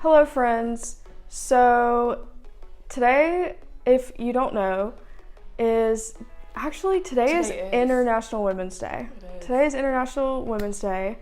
Hello friends. So today, if you don't know, today is International Women's Day. Today is International Women's Day,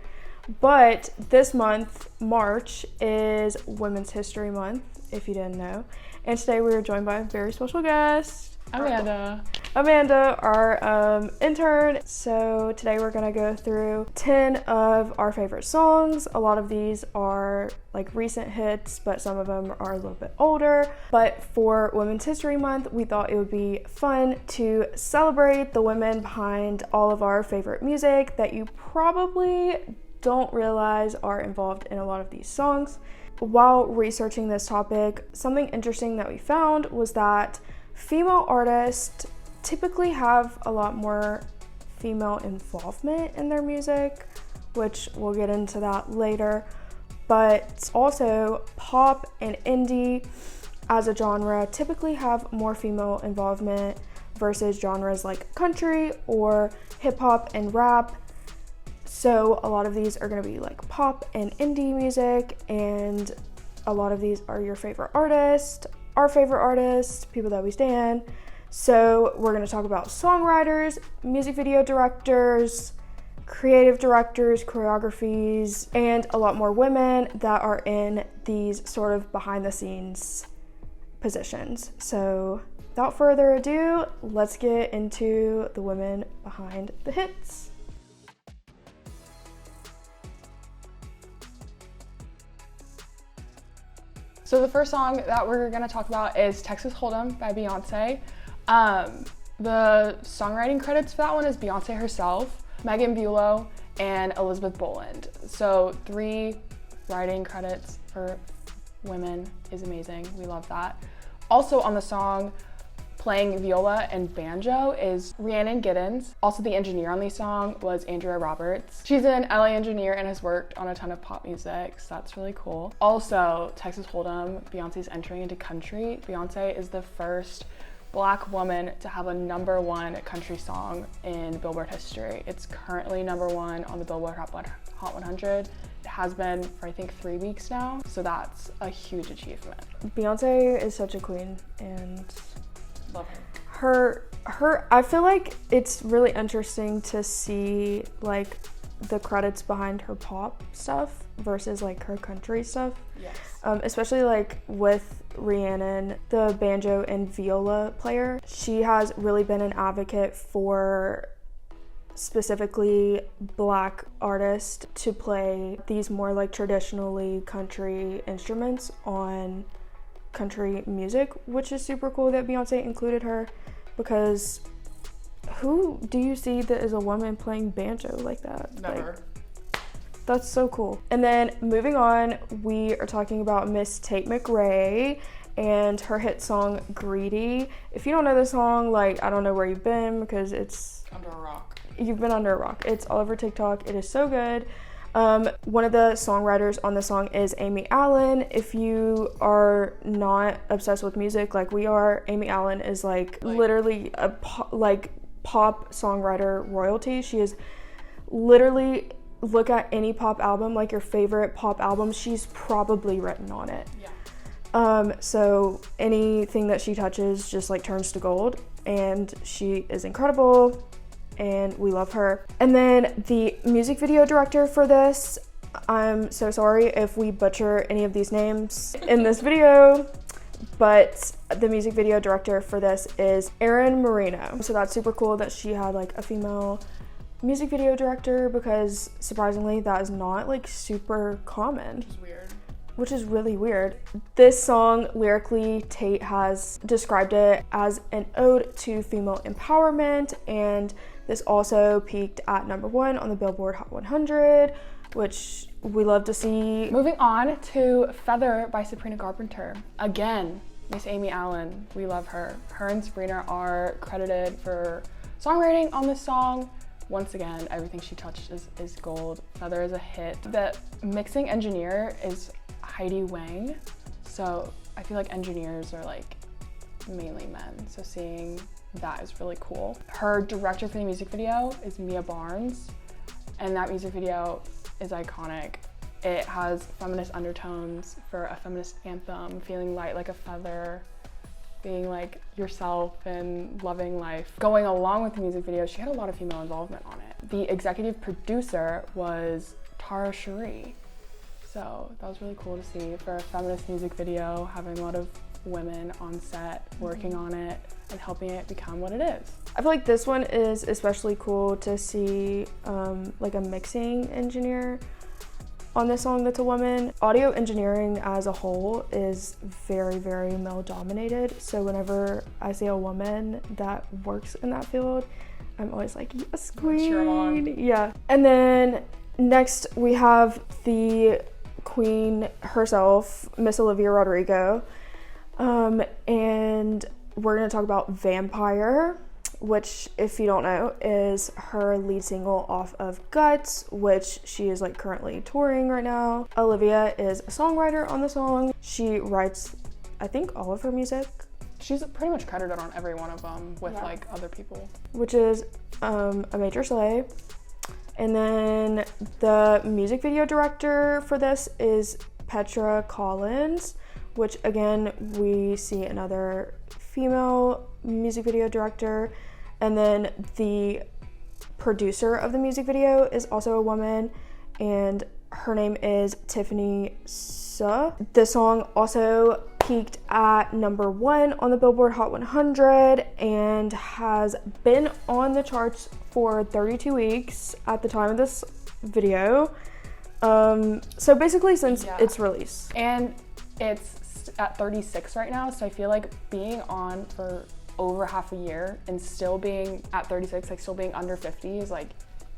but this month, March, is Women's History Month, if you didn't know. And today we are joined by a very special guest. Amanda, our intern. So today we're gonna go through 10 of our favorite songs. A lot of these are like recent hits, but some of them are a little bit older. But for Women's History Month, we thought it would be fun to celebrate the women behind all of our favorite music that you probably don't realize are involved in a lot of these songs. While researching this topic, something interesting that we found was that female artists typically have a lot more female involvement in their music, which we'll get into that later. But also pop and indie as a genre typically have more female involvement versus genres like country or hip hop and rap. So a lot of these are going to be like pop and indie music, and a lot of these are your favorite artists, our favorite artists, people that we stan. So we're going to talk about songwriters, music video directors, creative directors, choreographies, and a lot more women that are in these sort of behind the scenes positions. So without further ado, let's get into the women behind the hits. So the first song that we're gonna talk about is Texas Hold'em by Beyonce. The songwriting credits for that one is Beyonce herself, Megan Bulow, and Elizabeth Boland. So 3 writing credits for women is amazing. We love that. Also on the song, playing viola and banjo is Rhiannon Giddens. Also the engineer on the song was Andrea Roberts. She's an LA engineer and has worked on a ton of pop music, so that's really cool. Also, Texas Hold'em, Beyonce's entering into country. Beyonce is the first Black woman to have a #1 country song in Billboard history. It's currently #1 on the Billboard Hot 100. It has been for I think 3 weeks now, so that's a huge achievement. Beyonce is such a queen, and love her. I feel like it's really interesting to see like the credits behind her pop stuff versus like her country stuff. Yes. Especially like with Rhiannon, the banjo and viola player. She has really been an advocate for specifically Black artists to play these more like traditionally country instruments on country music, which is super cool that Beyonce included her, because who do you see that is a woman playing banjo like that? Never. Like, that's so cool. And then moving on, we are talking about Miss Tate McRae and her hit song Greedy. If you don't know this song, like, I don't know where you've been, because it's under a rock. You've been under a rock. It's all over TikTok. It is so good. One of the songwriters on the song is Amy Allen. If you are not obsessed with music like we are, Amy Allen is like literally a pop songwriter royalty. She is literally, look at any pop album, like your favorite pop album, she's probably written on it. Yeah. So anything that she touches just like turns to gold, and she is incredible. And we love her. And then the music video director for this, I'm so sorry if we butcher any of these names in this video, but the music video director for this is Erin Marino. So that's super cool that she had like a female music video director, because surprisingly that is not like super common. Which is weird. Which is really weird. This song, lyrically, Tate has described it as an ode to female empowerment, and this also peaked at #1 on the Billboard Hot 100, which we love to see. Moving on to Feather by Sabrina Carpenter. Again, Miss Amy Allen, we love her. Her and Sabrina are credited for songwriting on this song. Once again, everything she touched is gold. Feather is a hit. The mixing engineer is Heidi Wang, so I feel like engineers are like mainly men, so seeing that is really cool. Her director for the music video is Mia Barnes, and that music video is iconic. It has feminist undertones for a feminist anthem, feeling light like a feather, being like yourself and loving life. Going along with the music video, she had a lot of female involvement on it. The executive producer was Tara Cherie. So that was really cool to see for a feminist music video, having a lot of women on set working on it and helping it become what it is. I feel like this one is especially cool to see like a mixing engineer on this song that's a woman. Audio engineering as a whole is very, very male dominated. So whenever I see a woman that works in that field, I'm always like, yes, queen. Yeah. And then next we have the queen herself, Miss Olivia Rodrigo. And we're gonna talk about Vampire, which, if you don't know, is her lead single off of Guts, which she is like currently touring right now. Olivia is a songwriter on the song. She writes, I think, all of her music. She's pretty much credited on every one of them with like other people. Which is a major slay. And then the music video director for this is Petra Collins, which again, we see another female music video director. And then the producer of the music video is also a woman, and her name is Tiffany Suh. The song also peaked at #1 on the Billboard Hot 100 and has been on the charts for 32 weeks at the time of this video. So basically since its release. And it's at 36 right now, so I feel like being on for over half a year and still being at 36, like still being under 50 is like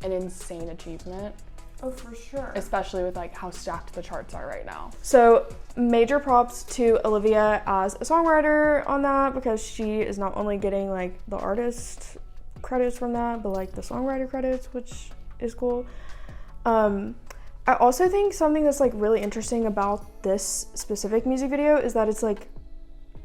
an insane achievement. Oh, for sure. Especially with like how stacked the charts are right now. So major props to Olivia as a songwriter on that, because she is not only getting like the artist credits from that, but like the songwriter credits, which is cool. I also think something that's like really interesting about this specific music video is that it's like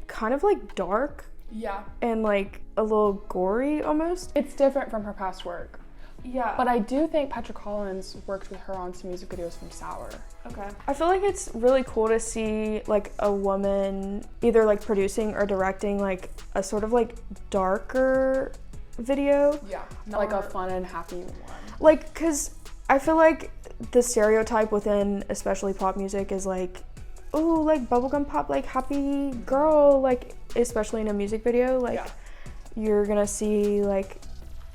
kind of like dark. Yeah. And like a little gory almost. It's different from her past work. Yeah. But I do think Petra Collins worked with her on some music videos from Sour. Okay. I feel like it's really cool to see like a woman either like producing or directing like a sort of like darker video. Yeah. Like a fun and happy one. Like, cause I feel like the stereotype within especially pop music is like, oh, like bubblegum pop, like happy girl, like especially in a music video, like you're gonna see like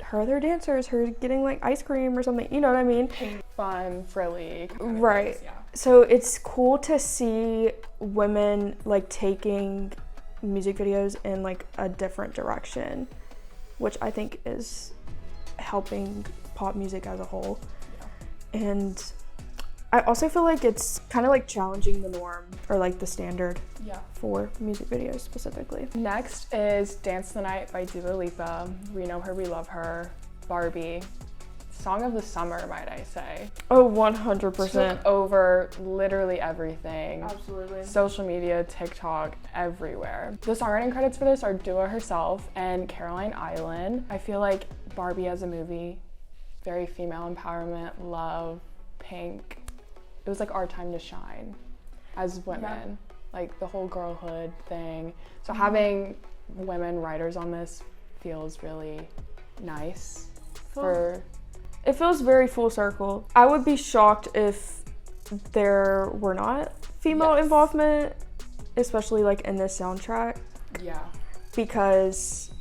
her other dancers, her getting like ice cream or something, you know what I mean? Fun, frilly. Right. Things, yeah. So it's cool to see women like taking music videos in like a different direction, which I think is helping pop music as a whole. Yeah. And I also feel like it's kind of like challenging the norm or like the standard for music videos specifically. Next is Dance the Night by Dua Lipa. We know her, we love her. Barbie. Song of the summer, might I say. Oh, 100%. Took over literally everything. Absolutely. Social media, TikTok, everywhere. The songwriting credits for this are Dua herself and Caroline Island. I feel like Barbie as a movie, very female empowerment, love, pink. It was like our time to shine as women, like the whole girlhood thing. So having women writers on this feels really nice. It feels very full circle. I would be shocked if there were not female involvement, especially like in this soundtrack. Yeah. Because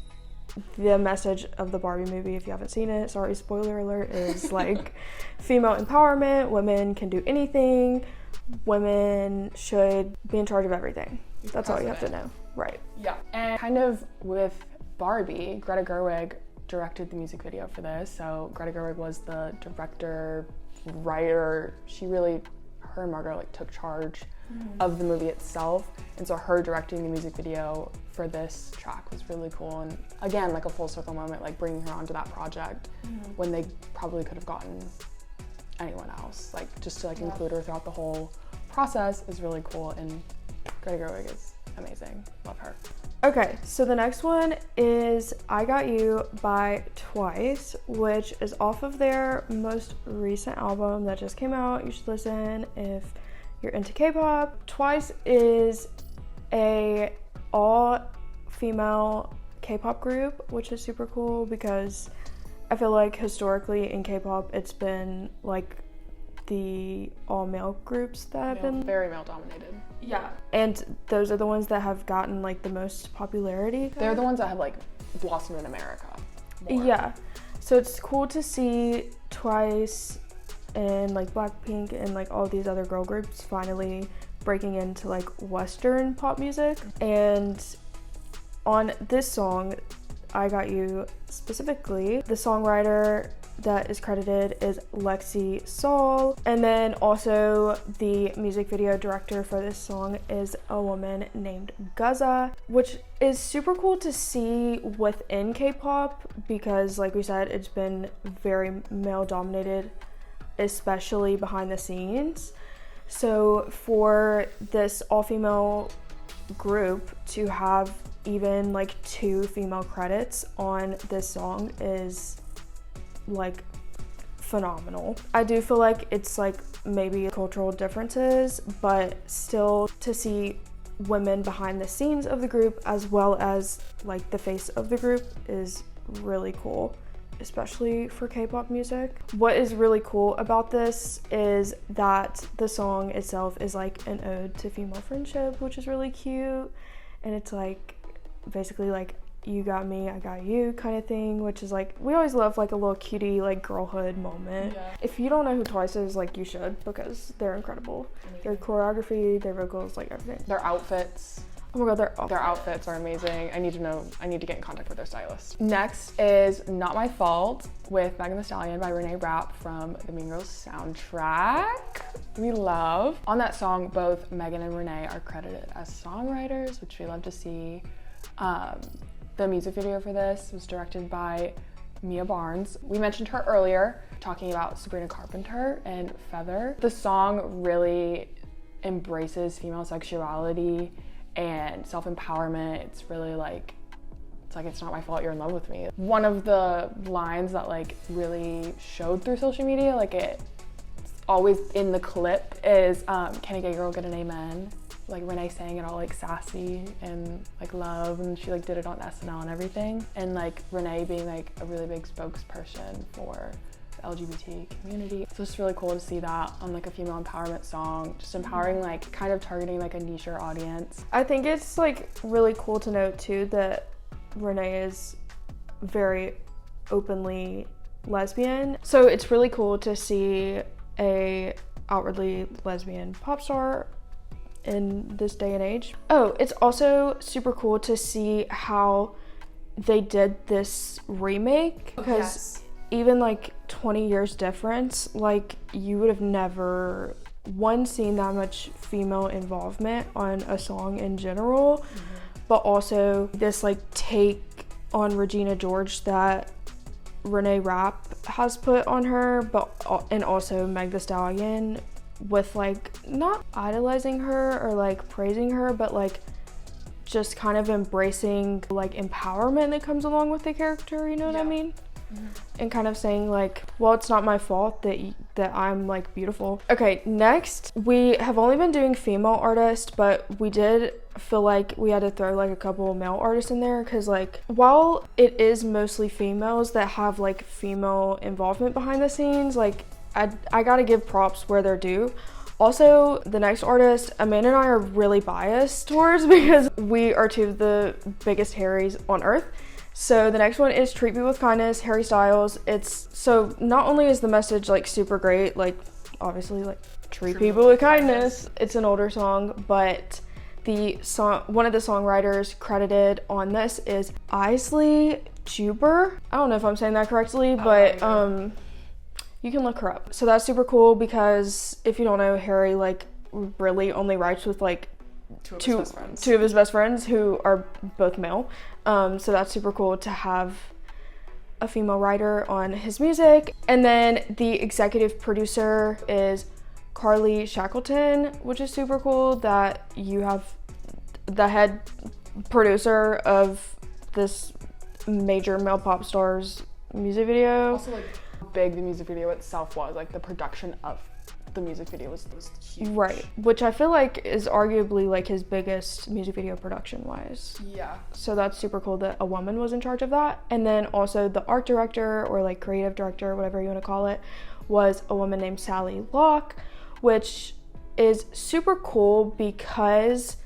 the message of the Barbie movie, if you haven't seen it, sorry, spoiler alert, is like female empowerment, women can do anything, women should be in charge of everything. That's all you have to know. Right. Yeah. And kind of with Barbie, Greta Gerwig directed the music video for this. So Greta Gerwig was the director, writer. She really, her and Margot like took charge of the movie itself. And so her directing the music video for this track was really cool. And again, like a full circle moment, like bringing her onto that project when they probably could have gotten anyone else. Like just to like include her throughout the whole process is really cool. And Greta Gerwig is amazing. Love her. Okay, so the next one is I Got You by Twice, which is off of their most recent album that just came out. You should listen if you're into K-pop. Twice is a all-female K-pop group, which is super cool because I feel like historically in K-pop it's been like the all-male groups that have been very male-dominated. Yeah, and those are the ones that have gotten like the most popularity. They're the ones that have like blossomed in America more. Yeah, so it's cool to see Twice and like Blackpink and like all these other girl groups finally breaking into like Western pop music. And on this song, I Got You specifically, the songwriter that is credited is Lexi Saul, and then also the music video director for this song is a woman named Gaza, which is super cool to see within K-pop because like we said, it's been very male dominated, especially behind the scenes. So for this all-female group to have even like 2 female credits on this song is like phenomenal. I do feel like it's like maybe cultural differences, but still to see women behind the scenes of the group as well as like the face of the group is really cool, especially for K-pop music. What is really cool about this is that the song itself is like an ode to female friendship, which is really cute, and it's like basically like you got me, I got you kind of thing, which is like, we always love like a little cutie like girlhood moment. Yeah. If you don't know who Twice is, like you should, because they're incredible. Their choreography, their vocals, like everything. Their outfits. Oh my god, their outfits are amazing. I need to get in contact with their stylist. Next is Not My Fault with Megan Thee Stallion by Renee Rapp from the Mean Girls soundtrack. We love. On that song, both Megan and Renee are credited as songwriters, which we love to see. The music video for this was directed by Mia Barnes. We mentioned her earlier, talking about Sabrina Carpenter and Feather. The song really embraces female sexuality and self-empowerment. It's really like, it's not my fault you're in love with me. One of the lines that like really showed through social media, like it's always in the clip, is can a gay girl get an amen? Like Renee saying it all like sassy and like love, and she like did it on SNL and everything. And like Renee being like a really big spokesperson for the LGBT community. So it's really cool to see that on like a female empowerment song, just empowering, like kind of targeting like a niche audience. I think it's like really cool to note too that Renee is very openly lesbian. So it's really cool to see a outwardly lesbian pop star in this day and age. Oh, it's also super cool to see how they did this remake, because even like 20 years difference, like you would have never seen that much female involvement on a song in general, but also this like take on Regina George that Renee Rapp has put on her, and also Meg Thee Stallion, with like not idolizing her or like praising her, but like just kind of embracing like empowerment that comes along with the character, you know what I mean? And kind of saying like, well, it's not my fault that I'm like beautiful. Okay, next, we have only been doing female artists, but we did feel like we had to throw like a couple male artists in there, because like while it is mostly females that have like female involvement behind the scenes, like I gotta give props where they're due. Also, the next artist, Amanda and I are really biased towards, because we are 2 of the biggest Harrys on earth. So the next one is Treat Me With Kindness, Harry Styles. So not only is the message like super great, like obviously like treat people with kindness. It's an older song, but the song, one of the songwriters credited on this is Isley Juber. I don't know if I'm saying that correctly, but you can look her up. So that's super cool, because if you don't know, Harry like really only writes with like two of his best friends who are both male. So that's super cool to have a female writer on his music. And then the executive producer is Carly Shackleton, which is super cool that you have the head producer of this major male pop star's music video. Also, like, how big the music video itself was, like the production of the music video was huge. Right, which I feel like is arguably like his biggest music video production wise. Yeah. So that's super cool that a woman was in charge of that. And then also the art director, or like creative director, whatever you want to call it, was a woman named Sally Locke, which is super cool because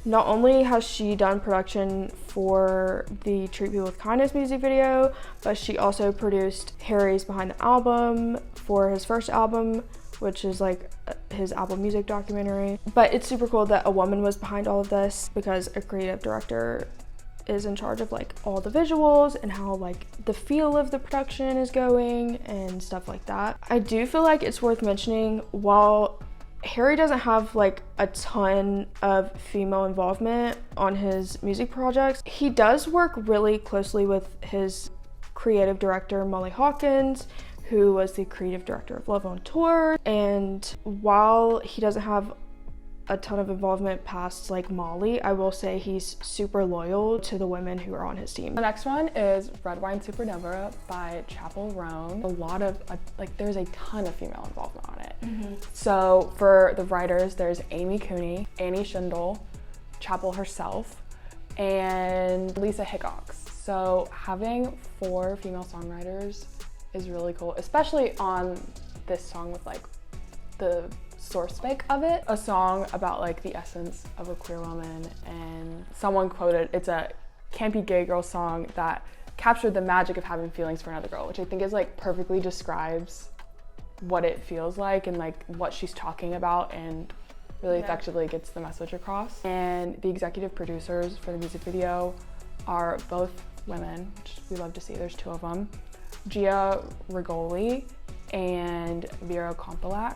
not only has she done production for the Treat People with Kindness music video, but she also produced Harry's Behind the Album for his first album, which is like his Apple Music documentary. But it's super cool that a woman was behind all of this, because a creative director is in charge of like all the visuals and how like the feel of the production is going and stuff like that. I do feel like it's worth mentioning, while Harry doesn't have like a ton of female involvement on his music projects, he does work really closely with his creative director Molly Hawkins, who was the creative director of Love on Tour. And while he doesn't have a ton of involvement past like Molly, I will say he's super loyal to the women who are on his team. The next one is Red Wine Supernova by Chapel Roan. There's a ton of female involvement on it. Mm-hmm. So for the writers, there's Amy Cooney, Annie Schindel, Chapel herself, and Lisa Hickox. So having 4 female songwriters is really cool, especially on this song with like the source spec of it, a song about like the essence of a queer woman. And someone quoted, it's a campy gay girl song that captured the magic of having feelings for another girl, which I think is like perfectly describes what it feels like and like what she's talking about, and really effectively gets the message across. And the executive producers for the music video are both women, which we love to see. There's 2 of them, Gia Rigoli and Vera Kompalak.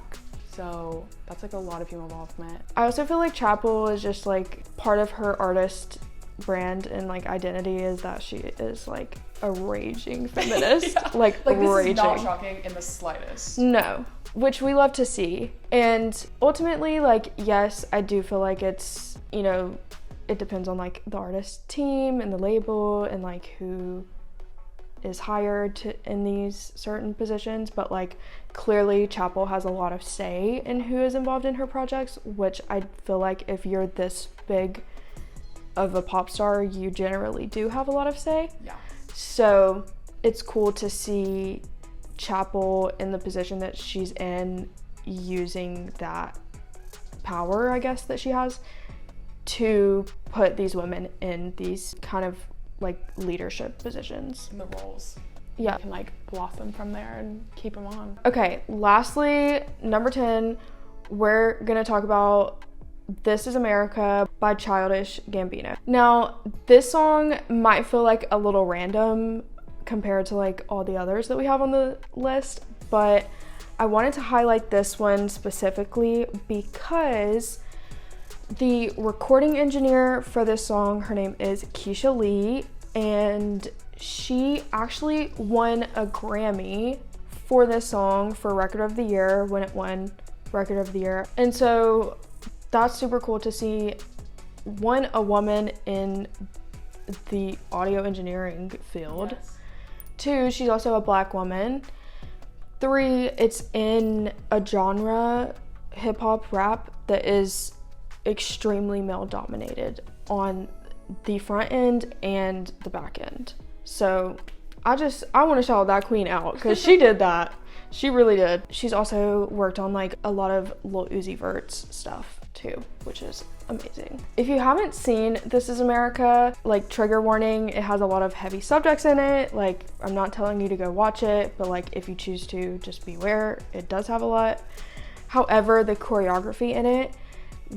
So that's like a lot of female involvement. I also feel like Chapel is just like part of her artist brand and like identity is that she is like a raging feminist. Yeah. like this raging. Is not shocking in the slightest. No, which we love to see. And ultimately, like, yes, I do feel like it's, you know, it depends on like the artist team and the label and like who is hired in these certain positions, but like clearly Chapel has a lot of say in who is involved in her projects, which I feel like if you're this big of a pop star, you generally do have a lot of say. Yeah. So it's cool to see Chapel in the position that she's in, using that power, I guess, that she has to put these women in these kind of like leadership positions. In the roles. Yeah. You can like blossom from there and keep them on. Okay, lastly, number 10, we're gonna talk about This Is America by Childish Gambino. Now, this song might feel like a little random compared to like all the others that we have on the list, but I wanted to highlight this one specifically because the recording engineer for this song, her name is Keisha Lee, and she actually won a Grammy for this song for Record of the Year when it won Record of the Year. And so that's super cool to see, one, a woman in the audio engineering field. Yes. 2, she's also a Black woman. 3, it's in a genre, hip hop rap, that is extremely male dominated on the front end and the back end. So I want to shout that queen out because she did that. She really did. She's also worked on like a lot of Lil Uzi Vert's stuff too, which is amazing. If you haven't seen This Is America, like, trigger warning, it has a lot of heavy subjects in it. Like, I'm not telling you to go watch it, but like if you choose to, just beware. It does have a lot. However, the choreography in it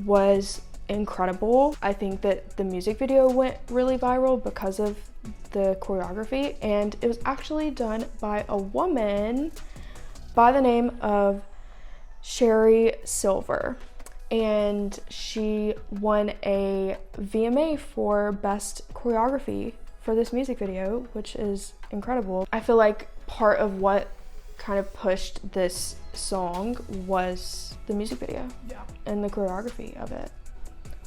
was incredible. I think that the music video went really viral because of the choreography, and it was actually done by a woman by the name of Sherry Silver, and she won a VMA for Best Choreography for this music video, which is incredible. I feel like part of what kind of pushed this song was the music video and the choreography of it.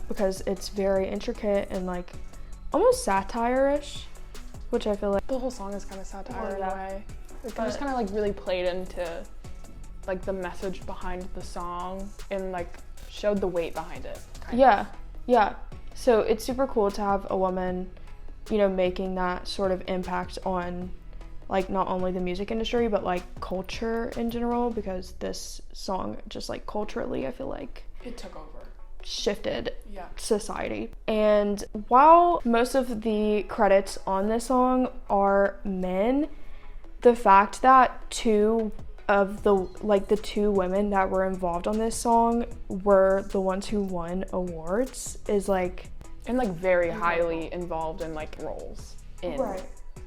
because it's very intricate and like almost satire-ish, which I feel like the whole song is kind of satire in a way. It But- just kind of like really played into like the message behind the song and like showed the weight behind it. Kind of. Yeah. So it's super cool to have a woman, you know, making that sort of impact on like not only the music industry but like culture in general, because this song just like culturally I feel like It took over. shifted Yeah. society. And while most of the credits on this song are men, the fact that two of the two women that were involved on this song were the ones who won awards is like, And like very highly involved in like roles in Right.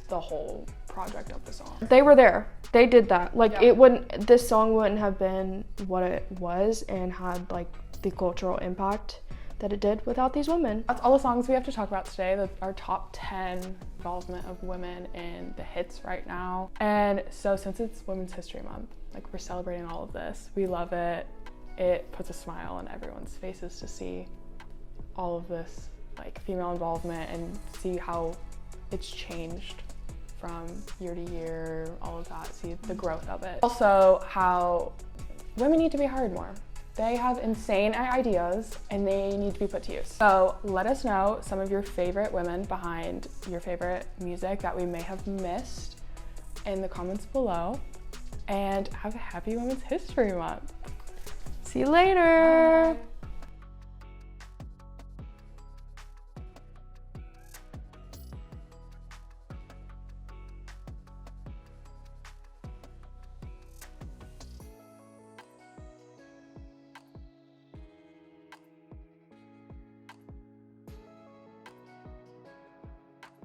the whole project of the song. they were there. They did that. Like Yeah. this song wouldn't have been what it was and had like the cultural impact that it did without these women. That's all the songs we have to talk about today. That's our top 10 involvement of women in the hits right now. And so since it's Women's History Month, like we're celebrating all of this. We love it. It puts a smile on everyone's faces to see all of this like female involvement and see how it's changed from year to year, all of that, see the growth of it. Also how women need to be hired more. They have insane ideas and they need to be put to use. So let us know some of your favorite women behind your favorite music that we may have missed in the comments below. And have a happy Women's History Month. See you later. Bye.